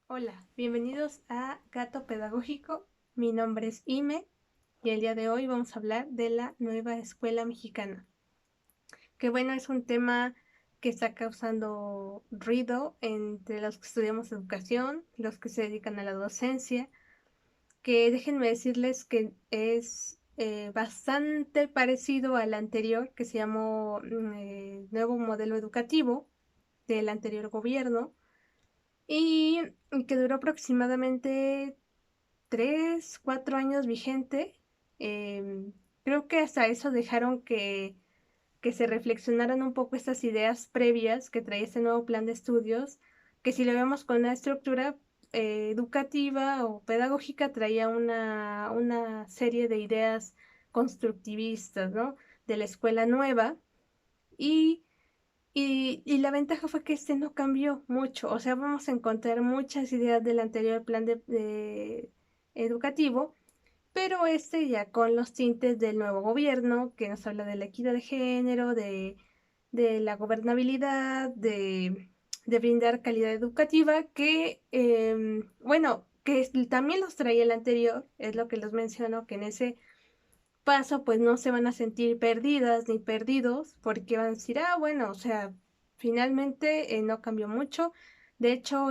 Hola, bienvenidos a Gato Pedagógico. Mi nombre es Ime y el día de hoy vamos a hablar de la nueva escuela mexicana. Que bueno, es un tema que está causando ruido entre los que estudiamos educación, los que se dedican a la docencia, que déjenme decirles que es bastante parecido al anterior, que se llamó Nuevo Modelo Educativo del anterior gobierno y que duró aproximadamente 3, 4 años vigente. Creo que hasta eso dejaron que se reflexionaran un poco estas ideas previas que traía este nuevo plan de estudios, que si lo vemos con una estructura educativa o pedagógica, traía una serie de ideas constructivistas, ¿no? De la escuela nueva. Y y la ventaja fue que este no cambió mucho, o sea, vamos a encontrar muchas ideas del anterior plan de educativo, pero este ya con los tintes del nuevo gobierno, que nos habla de la equidad de género, de la gobernabilidad, de brindar calidad educativa, que, bueno, que también los traía el anterior, es lo que les menciono, que en ese paso, pues no se van a sentir perdidas ni perdidos, porque van a decir, ah, bueno, o sea, finalmente no cambió mucho. De hecho,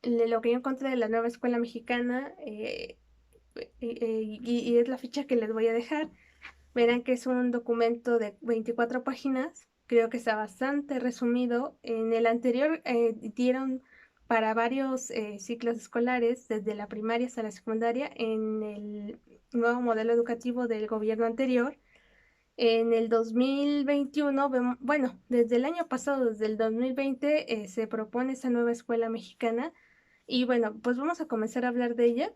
lo que yo encontré de la nueva escuela mexicana, y es la ficha que les voy a dejar, verán que es un documento de 24 páginas, creo que está bastante resumido. En el anterior dieron para varios ciclos escolares, desde la primaria hasta la secundaria, en el nuevo modelo educativo del gobierno anterior. En el 2021, bueno, desde el año pasado, desde el 2020, se propone esa nueva escuela mexicana. Y bueno, pues vamos a comenzar a hablar de ella.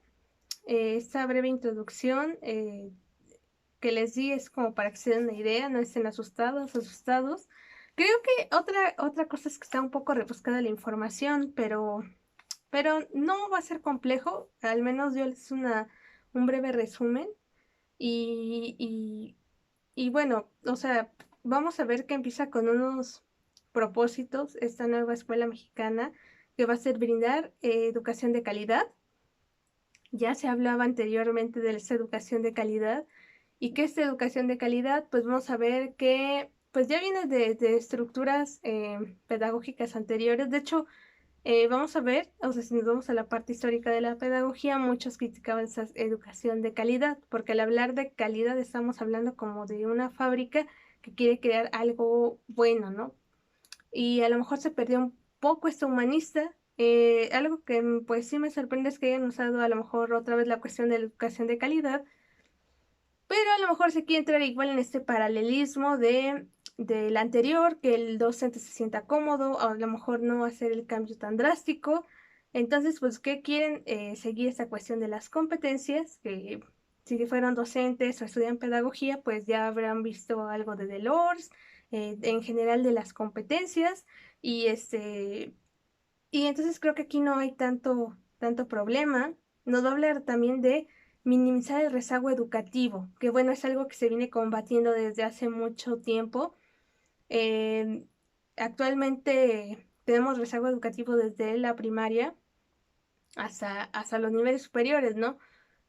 Esta breve introducción que les di es como para que se den una idea, no estén asustados. Creo que otra cosa es que está un poco rebuscada la información, pero no va a ser complejo, al menos yo les un breve resumen y, y, y bueno, o sea, vamos a ver que empieza con unos propósitos esta nueva escuela mexicana que va a ser brindar educación de calidad. Ya se hablaba anteriormente de esa educación de calidad y que esta educación de calidad, pues vamos a ver que pues ya viene de estructuras pedagógicas anteriores. De hecho, vamos a ver, o sea, si nos vamos a la parte histórica de la pedagogía, muchos criticaban esa educación de calidad, porque al hablar de calidad estamos hablando como de una fábrica que quiere crear algo bueno, ¿no? Y a lo mejor se perdió un poco esta humanista. Algo que pues sí me sorprende es que hayan usado a lo mejor otra vez la cuestión de la educación de calidad, pero a lo mejor se quiere entrar igual en este paralelismo del anterior, que el docente se sienta cómodo, a lo mejor no hacer el cambio tan drástico. Entonces, pues, ¿qué quieren? Seguir esta cuestión de las competencias, que si fueron docentes o estudian pedagogía, pues ya habrán visto algo de Delors, en general de las competencias, y y entonces creo que aquí no hay tanto problema. Nos va a hablar también de minimizar el rezago educativo, que bueno, es algo que se viene combatiendo desde hace mucho tiempo. Eh, Actualmente tenemos rezago educativo desde la primaria hasta los niveles superiores, ¿no?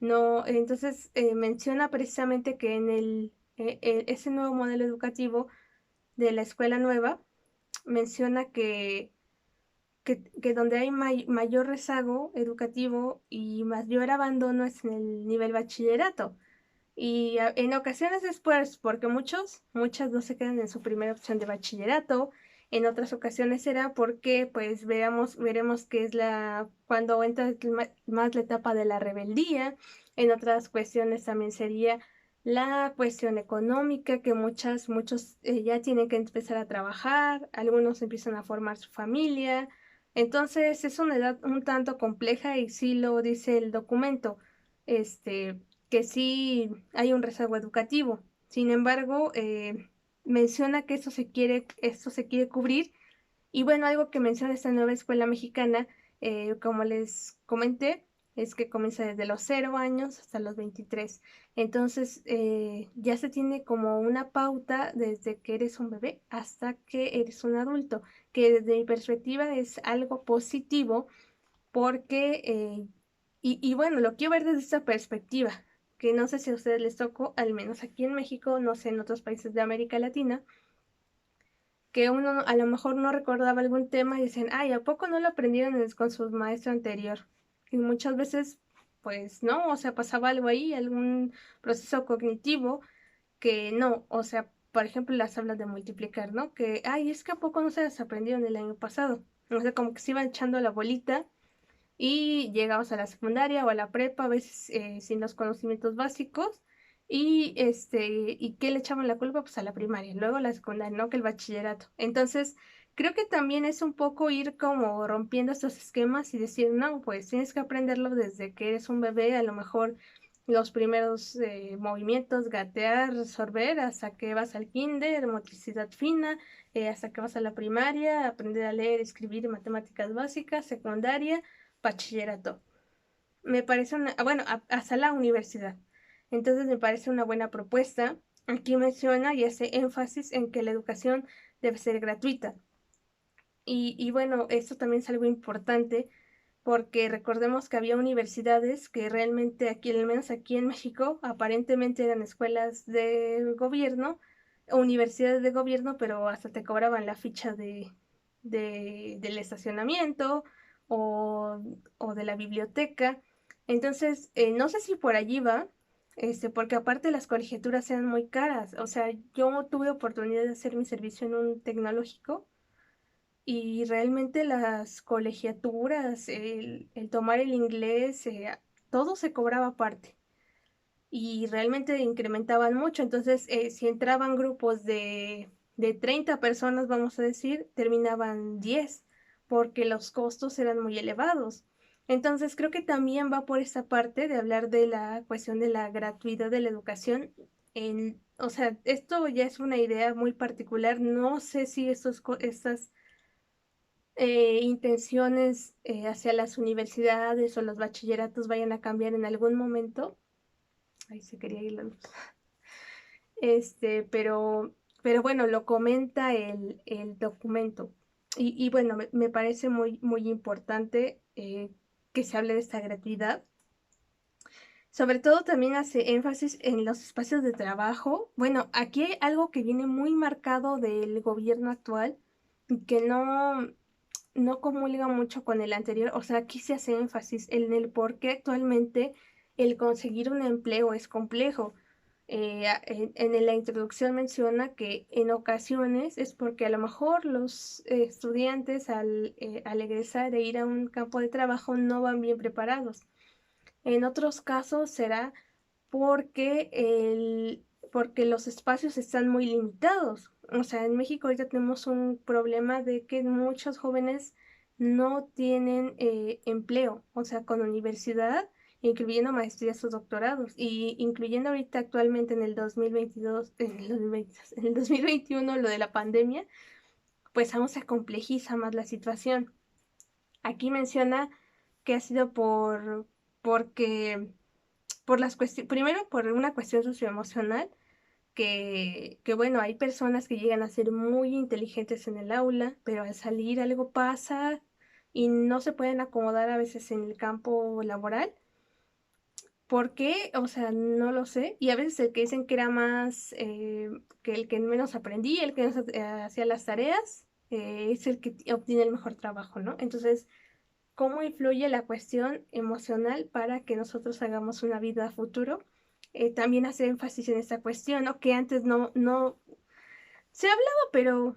No, entonces menciona precisamente que en ese nuevo modelo educativo de la escuela nueva, menciona que donde hay mayor rezago educativo y mayor abandono es en el nivel bachillerato. Y en ocasiones después, porque muchas no se quedan en su primera opción de bachillerato, en otras ocasiones será porque pues veremos que es cuando entra más la etapa de la rebeldía, en otras cuestiones también sería la cuestión económica, que muchos ya tienen que empezar a trabajar, algunos empiezan a formar su familia, entonces es una edad un tanto compleja y sí lo dice el documento, este, que sí hay un rezago educativo. Sin embargo, menciona que esto se quiere cubrir. Y bueno, algo que menciona esta nueva escuela mexicana, como les comenté, es que comienza desde los 0 años hasta los 23. Entonces, ya se tiene como una pauta desde que eres un bebé hasta que eres un adulto, que desde mi perspectiva es algo positivo porque, y bueno, lo quiero ver desde esa perspectiva, que no sé si a ustedes les tocó, al menos aquí en México, no sé en otros países de América Latina, que uno a lo mejor no recordaba algún tema y dicen, ay, ¿a poco no lo aprendieron con su maestro anterior? Y muchas veces, pues no, o sea, pasaba algo ahí, algún proceso cognitivo que no, o sea, por ejemplo, las tablas de multiplicar, ¿no? Que, ay, es que a poco no se las aprendieron el año pasado. O sea, como que se iban echando la bolita y llegabas a la secundaria o a la prepa, a veces sin los conocimientos básicos. ¿Y qué le echaban la culpa? Pues a la primaria, luego a la secundaria, ¿no? Que el bachillerato. Entonces, creo que también es un poco ir como rompiendo estos esquemas y decir, no, pues tienes que aprenderlo desde que eres un bebé, a lo mejor los primeros movimientos, gatear, sorber, hasta que vas al kinder, motricidad fina, hasta que vas a la primaria, aprender a leer, escribir, matemáticas básicas, secundaria, bachillerato. Me parece bueno, hasta la universidad. Entonces me parece una buena propuesta. Aquí menciona y hace énfasis en que la educación debe ser gratuita. Y bueno, esto también es algo importante porque recordemos que había universidades que realmente aquí, al menos aquí en México, aparentemente eran escuelas de gobierno, universidades de gobierno, pero hasta te cobraban la ficha del estacionamiento o, o de la biblioteca. Entonces, no sé si por allí va, porque aparte las colegiaturas eran muy caras. O sea, yo tuve oportunidad de hacer mi servicio en un tecnológico y realmente las colegiaturas, el tomar el inglés, todo se cobraba aparte y realmente incrementaban mucho. Entonces, si entraban grupos de 30 personas, vamos a decir, terminaban 10 porque los costos eran muy elevados. Entonces, creo que también va por esa parte de hablar de la cuestión de la gratuidad de la educación. O sea, esto ya es una idea muy particular. No sé si estas intenciones hacia las universidades o los bachilleratos vayan a cambiar en algún momento. Ahí se quería ir la luz. Pero, pero bueno, lo comenta el documento. Y bueno, me parece muy, muy importante que se hable de esta gratuidad. Sobre todo también hace énfasis en los espacios de trabajo. Bueno, aquí hay algo que viene muy marcado del gobierno actual y que no comulga mucho con el anterior. O sea, aquí se hace énfasis en el por qué actualmente el conseguir un empleo es complejo. En la introducción menciona que en ocasiones es porque a lo mejor los estudiantes al egresar e ir a un campo de trabajo no van bien preparados. En otros casos será porque, porque los espacios están muy limitados. O sea, en México ya tenemos un problema de que muchos jóvenes no tienen empleo, o sea, con universidad, incluyendo maestrías o doctorados, y incluyendo ahorita actualmente en el 2022, en el 2021, lo de la pandemia, pues aún se complejiza más la situación. Aquí menciona que ha sido porque por las cuestiones, primero por una cuestión socioemocional, que bueno, hay personas que llegan a ser muy inteligentes en el aula, pero al salir algo pasa y no se pueden acomodar a veces en el campo laboral. ¿Por qué? O sea, no lo sé. Y a veces el que dicen que era más, que el que menos aprendía, el que menos hacía las tareas, es el que obtiene el mejor trabajo, ¿no? Entonces, ¿cómo influye la cuestión emocional para que nosotros hagamos una vida a futuro? También hace énfasis en esta cuestión, ¿no? Que antes no se hablaba,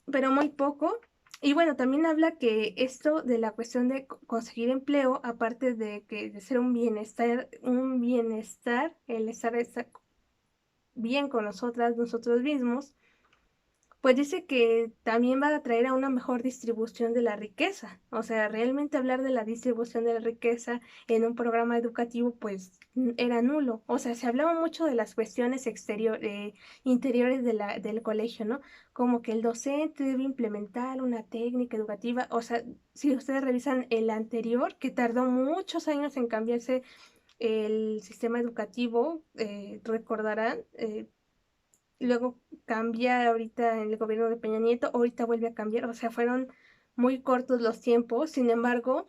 pero muy poco. Y bueno, también habla que esto de la cuestión de conseguir empleo, aparte de que de ser un bienestar, el estar bien con nosotras, nosotros mismos, Pues dice que también va a traer a una mejor distribución de la riqueza. O sea, realmente hablar de la distribución de la riqueza en un programa educativo, pues era nulo. O sea, se hablaba mucho de las cuestiones interiores del colegio, ¿no? Como que el docente debe implementar una técnica educativa. O sea, si ustedes revisan el anterior, que tardó muchos años en cambiarse el sistema educativo, recordarán, luego cambia ahorita en el gobierno de Peña Nieto, ahorita vuelve a cambiar, o sea, fueron muy cortos los tiempos, sin embargo,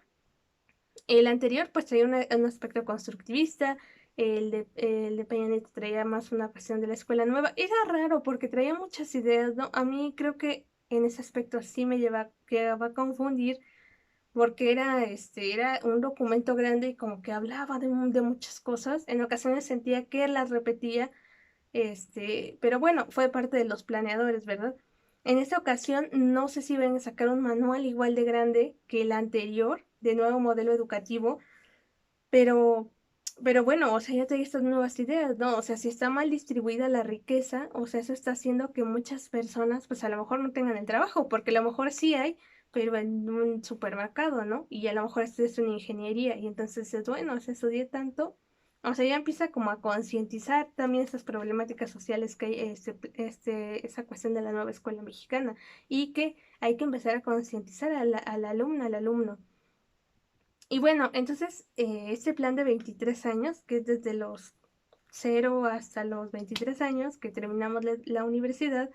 el anterior pues traía un aspecto constructivista, el de Peña Nieto traía más una cuestión de la escuela nueva, era raro porque traía muchas ideas, ¿no? A mí creo que en ese aspecto sí me llegaba a confundir porque era un documento grande y como que hablaba de muchas cosas, en ocasiones sentía que las repetía, pero bueno, fue parte de los planeadores, ¿verdad? En esta ocasión, no sé si van a sacar un manual igual de grande que el anterior, de nuevo modelo educativo, pero, pero bueno, o sea, ya trae estas nuevas ideas, ¿no? O sea, si está mal distribuida la riqueza, o sea, eso está haciendo que muchas personas, pues a lo mejor no tengan el trabajo, porque a lo mejor sí hay, pero en un supermercado, ¿no? Y a lo mejor esto es una ingeniería, y entonces es bueno, se estudié tanto. O sea, ya empieza como a concientizar también esas problemáticas sociales que hay, esa cuestión de la nueva escuela mexicana, y que hay que empezar a concientizar a la alumna, al alumno. Y bueno, entonces este plan de 23 años, que es desde los 0 hasta los 23 años que terminamos la universidad,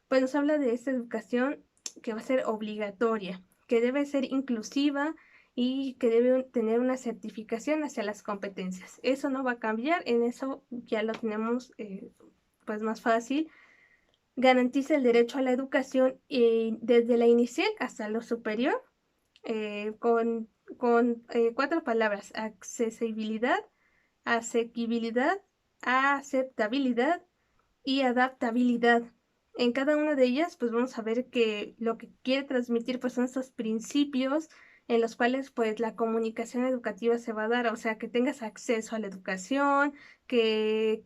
pues nos habla de esta educación que va a ser obligatoria, que debe ser inclusiva y que debe tener una certificación hacia las competencias. Eso no va a cambiar, en eso ya lo tenemos pues más fácil. Garantiza el derecho a la educación desde la inicial hasta lo superior, con 4 palabras: accesibilidad, asequibilidad, aceptabilidad y adaptabilidad. En cada una de ellas, pues vamos a ver que lo que quiere transmitir, pues son estos principios en los cuales, pues la comunicación educativa se va a dar, o sea, que tengas acceso a la educación, que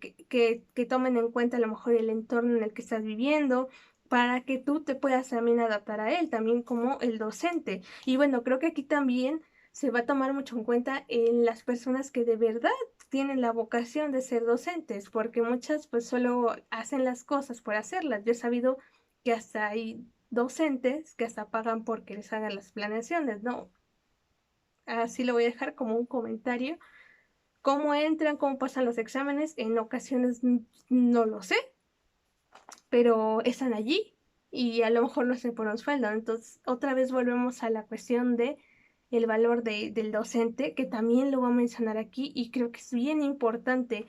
tomen en cuenta a lo mejor el entorno en el que estás viviendo, para que tú te puedas también adaptar a él, también como el docente. Y bueno, creo que aquí también se va a tomar mucho en cuenta en las personas que de verdad tienen la vocación de ser docentes, porque muchas pues solo hacen las cosas por hacerlas. Yo he sabido que hasta hay docentes que hasta pagan porque les hagan las planeaciones, ¿no? Así lo voy a dejar como un comentario. ¿Cómo entran, cómo pasan los exámenes? En ocasiones no lo sé, pero están allí y a lo mejor lo hacen por un sueldo. Entonces, otra vez volvemos a la cuestión de el valor del docente, que también lo voy a mencionar aquí y creo que es bien importante,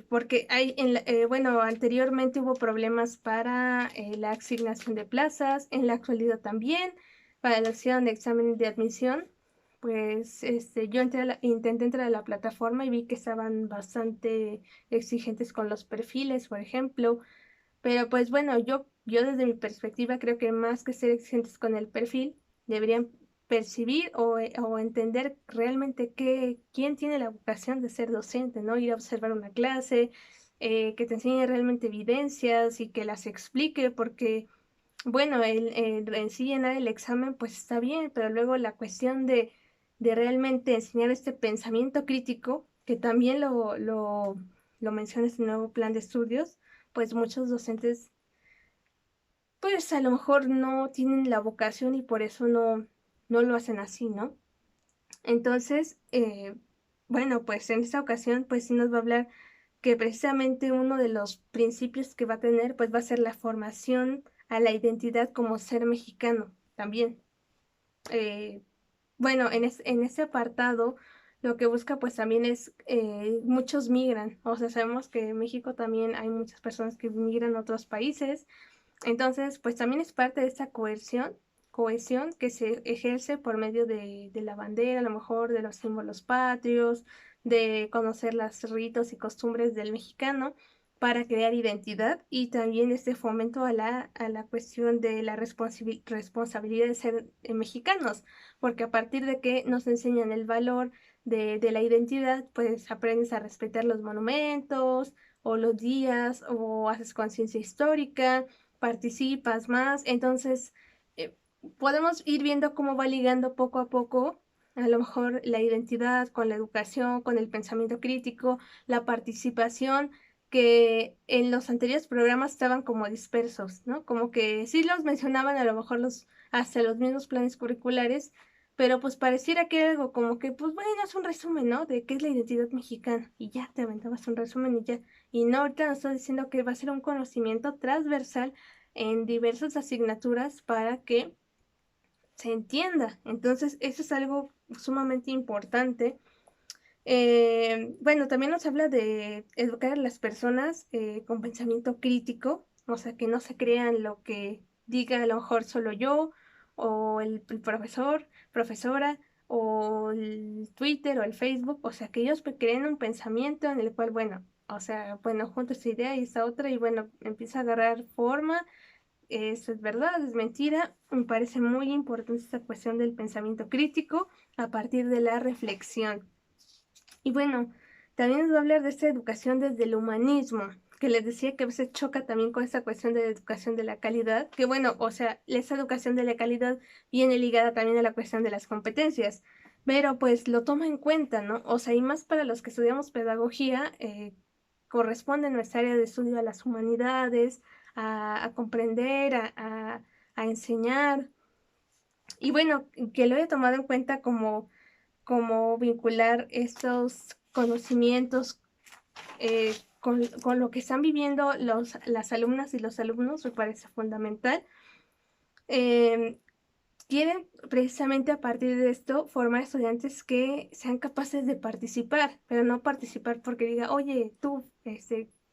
porque bueno, anteriormente hubo problemas para la asignación de plazas, en la actualidad también, para la acción de examen de admisión. Pues yo intenté entrar a la plataforma y vi que estaban bastante exigentes con los perfiles, por ejemplo, pero pues bueno, yo desde mi perspectiva creo que más que ser exigentes con el perfil, deberían percibir o entender realmente quién tiene la vocación de ser docente, ¿no? Ir a observar una clase, que te enseñe realmente evidencias y que las explique, porque bueno, en sí llenar el examen pues está bien, pero luego la cuestión de realmente enseñar este pensamiento crítico, que también lo menciona este nuevo plan de estudios, pues muchos docentes pues a lo mejor no tienen la vocación y por eso no lo hacen así, ¿no? Entonces, bueno, pues en esta ocasión pues sí nos va a hablar que precisamente uno de los principios que va a tener pues va a ser la formación a la identidad como ser mexicano también. Eh, bueno, en ese apartado lo que busca pues también es, muchos migran, o sea, sabemos que en México también hay muchas personas que migran a otros países, entonces pues también es parte de esta cohesión que se ejerce por medio de la bandera, a lo mejor de los símbolos patrios, de conocer los ritos y costumbres del mexicano para crear identidad, y también este fomento a la cuestión de la responsabilidad de ser mexicanos, porque a partir de que nos enseñan el valor de la identidad, pues aprendes a respetar los monumentos o los días o haces conciencia histórica participas más. Entonces, podemos ir viendo cómo va ligando poco a poco, a lo mejor la identidad con la educación, con el pensamiento crítico, la participación, que en los anteriores programas estaban como dispersos, ¿no? Como que sí los mencionaban a lo mejor hasta los mismos planes curriculares, pero pues pareciera que era algo como que, pues bueno, es un resumen, ¿no? De qué es la identidad mexicana, y ya te aventabas un resumen y ya. Y no, ahorita nos está diciendo que va a ser un conocimiento transversal en diversas asignaturas para que se entienda. Entonces, eso es algo sumamente importante. Bueno, también nos habla de educar a las personas con pensamiento crítico, o sea, que no se crean lo que diga a lo mejor solo yo, o el profesor, profesora, o el Twitter o el Facebook, o sea, que ellos creen un pensamiento en el cual, bueno, o sea, bueno, junto esta idea y esta otra, y bueno, empieza a agarrar forma. Eso es verdad, es mentira. Me parece muy importante esta cuestión del pensamiento crítico a partir de la reflexión. Y bueno, también nos va a hablar de esta educación desde el humanismo, que les decía que a veces choca también con esta cuestión de la educación de la calidad, que bueno, o sea, esa educación de la calidad viene ligada también a la cuestión de las competencias, pero pues lo toma en cuenta, ¿no? O sea, y más para los que estudiamos pedagogía, corresponde nuestra área de estudio a las humanidades, a comprender, a enseñar, y bueno, que lo haya tomado en cuenta como vincular estos conocimientos con lo que están viviendo las alumnas y los alumnos, me parece fundamental. Quieren precisamente a partir de esto formar estudiantes que sean capaces de participar, pero no participar porque diga, oye, tú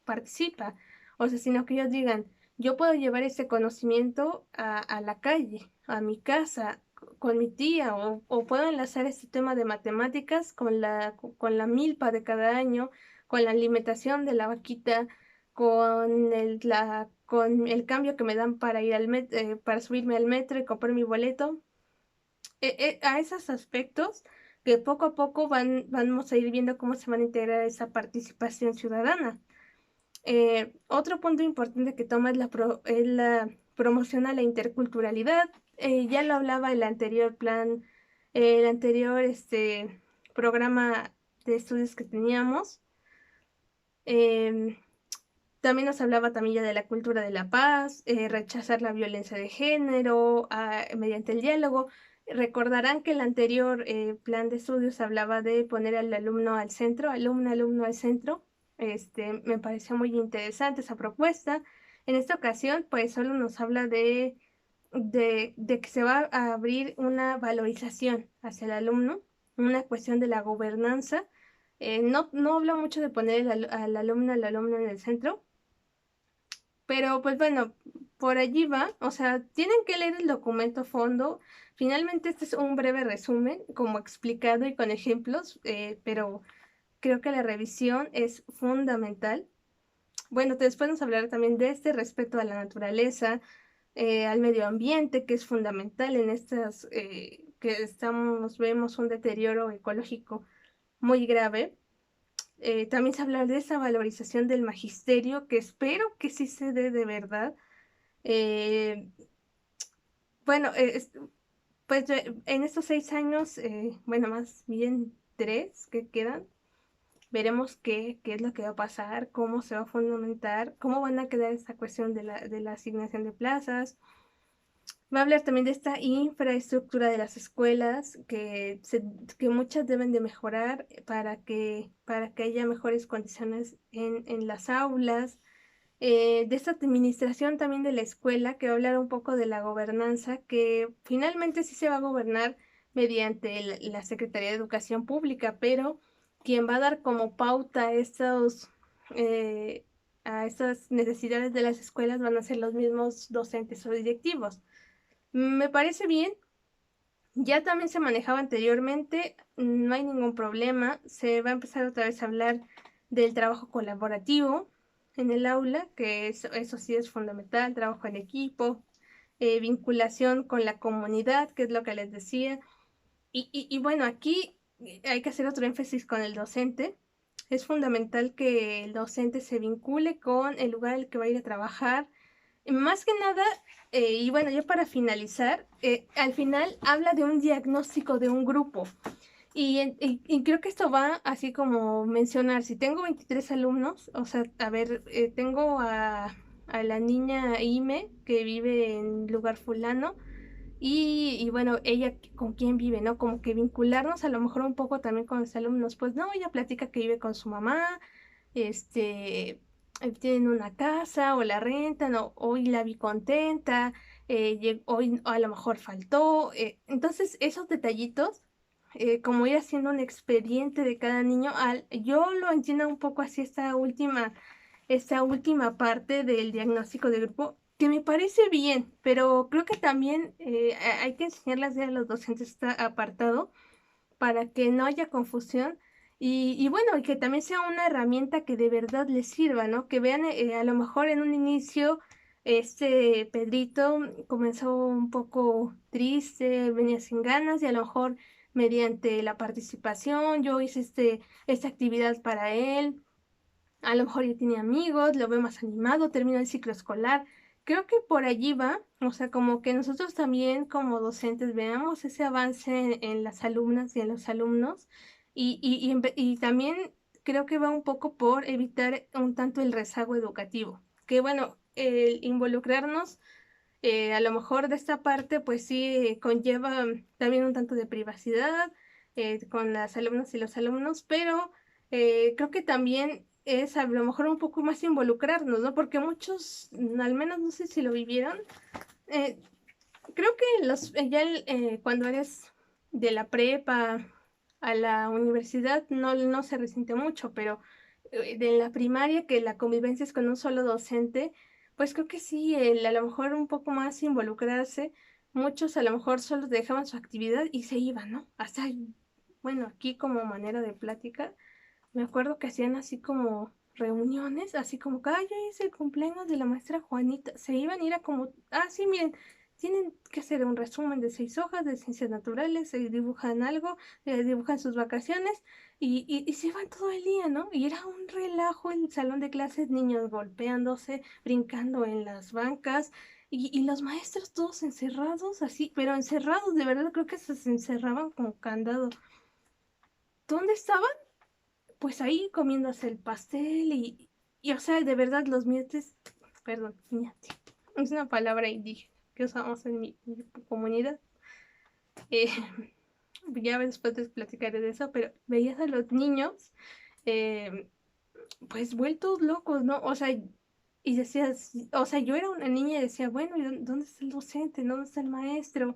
participa, o sea, sino que ellos digan, yo puedo llevar ese conocimiento a la calle, a mi casa, con mi tía, o puedo enlazar este tema de matemáticas con la milpa de cada año, con la alimentación de la vaquita, con el cambio que me dan para ir para subirme al metro y comprar mi boleto, a esos aspectos que poco a poco vamos a ir viendo cómo se van a integrar esa participación ciudadana. Otro punto importante que toma es la promoción a la interculturalidad. Ya lo hablaba el anterior programa de estudios que teníamos. También nos hablaba también ya de la cultura de la paz, rechazar la violencia de género mediante el diálogo. Recordarán que el anterior plan de estudios hablaba de poner al alumno al centro, alumno al centro. Me pareció muy interesante esa propuesta. En esta ocasión, pues solo nos habla de que se va a abrir una valorización hacia el alumno, una cuestión de la gobernanza. No habla mucho de poner al alumno en el centro, pero pues bueno, por allí va, o sea, tienen que leer el documento a fondo. Finalmente este es un breve resumen, como explicado y con ejemplos, pero creo que la revisión es fundamental. Bueno, después nos hablará también de este respeto a la naturaleza, al medio ambiente, que es fundamental en estas, vemos un deterioro ecológico muy grave. También se habla de esa valorización del magisterio, que espero que sí se dé de verdad. Eh, bueno, pues en estos 6 años, bueno, más bien 3 que quedan, veremos qué es lo que va a pasar, cómo se va a fundamentar, cómo van a quedar esta cuestión de la asignación de plazas. Va a hablar también de esta infraestructura de las escuelas, que muchas deben de mejorar para que haya mejores condiciones en las aulas. De esta administración también de la escuela, que va a hablar un poco de la gobernanza, que finalmente sí se va a gobernar mediante la Secretaría de Educación Pública, pero quien va a dar como pauta eh, a estas necesidades de las escuelas van a ser los mismos docentes o directivos. Me parece bien, ya también se manejaba anteriormente, no hay ningún problema, se va a empezar otra vez a hablar del trabajo colaborativo en el aula, que eso sí es fundamental, trabajo en equipo, vinculación con la comunidad, que es lo que les decía. Y bueno, aquí hay que hacer otro énfasis con el docente. Es fundamental que el docente se vincule con el lugar al que va a ir a trabajar, Más que nada, y bueno, ya para finalizar, al final habla de un diagnóstico de un grupo. Y creo que esto va así como mencionar, si tengo 23 alumnos, o sea, a ver, tengo a la niña Ime que vive en lugar fulano y bueno, ella con quién vive, ¿no? Como que vincularnos a lo mejor un poco también con los alumnos, pues no, ella platica que vive con su mamá, tienen una casa o la rentan, o hoy la vi contenta, hoy a lo mejor faltó. Entonces, esos detallitos, como ir haciendo un expediente de cada niño, yo lo entiendo un poco así esta última parte del diagnóstico de grupo, que me parece bien, pero creo que también hay que enseñarles a los docentes este apartado para que no haya confusión y bueno, y que también sea una herramienta que de verdad les sirva, ¿no? Que vean, a lo mejor en un inicio, Pedrito comenzó un poco triste, venía sin ganas y a lo mejor mediante la participación yo hice esta actividad para él, a lo mejor ya tiene amigos, lo veo más animado, termina el ciclo escolar. Creo que por allí va, o sea, como que nosotros también como docentes veamos ese avance en las alumnas y en los alumnos y también creo que va un poco por evitar un tanto el rezago educativo, que bueno, el involucrarnos a lo mejor de esta parte pues sí conlleva también un tanto de privacidad con las alumnas y los alumnos, pero creo que también es a lo mejor un poco más involucrarnos, ¿no? Porque muchos, al menos no sé si lo vivieron, eh, creo que cuando eres de la prepa a la universidad no se resiente mucho, pero de la primaria que la convivencia es con un solo docente, pues creo que sí, a lo mejor un poco más involucrarse, muchos a lo mejor solo dejaban su actividad y se iban, ¿no? Hasta, bueno, aquí como manera de plática, me acuerdo que hacían así como reuniones, así como que, ay, hoy es el cumpleaños de la maestra Juanita. Se iban y era como, ah, sí, miren, tienen que hacer un resumen de 6 hojas de ciencias naturales, se dibujan algo, dibujan sus vacaciones y se iban todo el día, ¿no? Y era un relajo el salón de clases, niños golpeándose, brincando en las bancas. Y los maestros todos encerrados, así, pero encerrados, de verdad, creo que se encerraban con candado. ¿Dónde estaban? Pues ahí comiéndose el pastel o sea, de verdad los mietes, perdón, ñate, es una palabra indígena que usamos en mi comunidad. Eh, ya después les platicaré de eso, pero veías a los niños, eh, pues vueltos locos, ¿no? O sea, y decías, o sea, yo era una niña y decía, bueno, ¿y dónde está el docente? ¿Dónde está el maestro?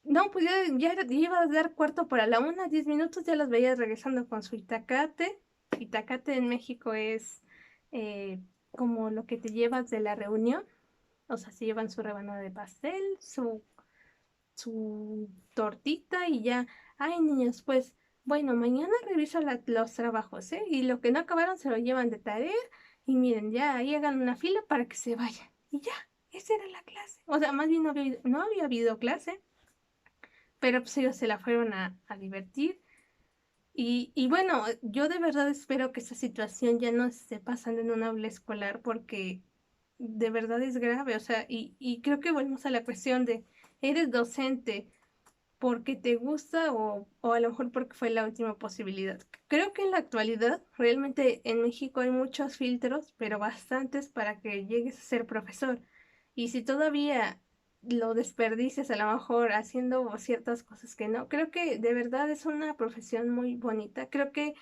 No, pues ya iba a dar cuarto para la 1, 10 minutos, ya los veías regresando con su itacate. Itacate en México es eh, como lo que te llevas de la reunión. O sea, se llevan su rebanada de pastel, su tortita y ya. Ay, niños, pues, bueno, mañana reviso los trabajos, ¿eh? Y lo que no acabaron se lo llevan de tarea. Y miren, ya ahí hagan una fila para que se vayan. Y ya, esa era la clase. O sea, más bien no había habido clase, pero pues ellos se la fueron a divertir. Y bueno, yo de verdad espero que esta situación ya no esté pasando en un aula escolar porque de verdad es grave, o sea, y creo que volvemos a la cuestión de, ¿eres docente porque te gusta o a lo mejor porque fue la última posibilidad? Creo que en la actualidad realmente en México hay muchos filtros, pero bastantes para que llegues a ser profesor. Y si todavía lo desperdicias a lo mejor haciendo ciertas cosas que no, creo que de verdad es una profesión muy bonita. Creo que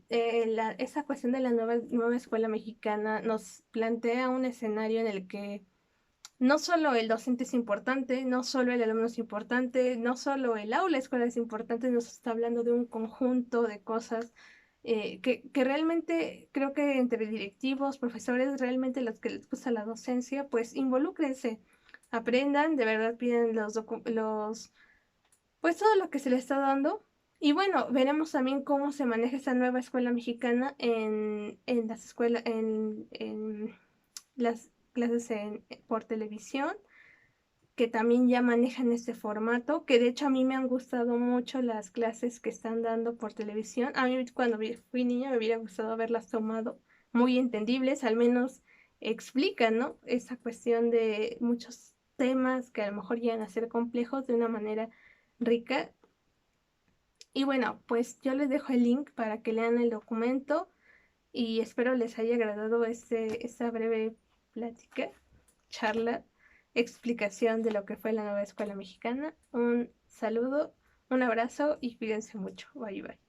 esa cuestión de la nueva escuela mexicana nos plantea un escenario en el que no solo el docente es importante, no solo el alumno es importante, no solo el aula escuela es importante, nos está hablando de un conjunto de cosas que realmente creo que entre directivos, profesores, realmente los que les gusta la docencia, pues involúcrense, aprendan, de verdad piden pues todo lo que se le está dando. Y bueno, veremos también cómo se maneja esta nueva escuela mexicana en las escuelas, en las clases por televisión, que también ya manejan este formato, que de hecho a mí me han gustado mucho las clases que están dando por televisión. A mí cuando fui niña me hubiera gustado haberlas tomado muy entendibles, al menos explica, ¿no? Esa cuestión de muchos temas que a lo mejor llegan a ser complejos de una manera rica. Y bueno, pues yo les dejo el link para que lean el documento y espero les haya agradado esta breve plática, charla, explicación de lo que fue la nueva escuela mexicana. Un saludo, un abrazo y cuídense mucho. Bye bye.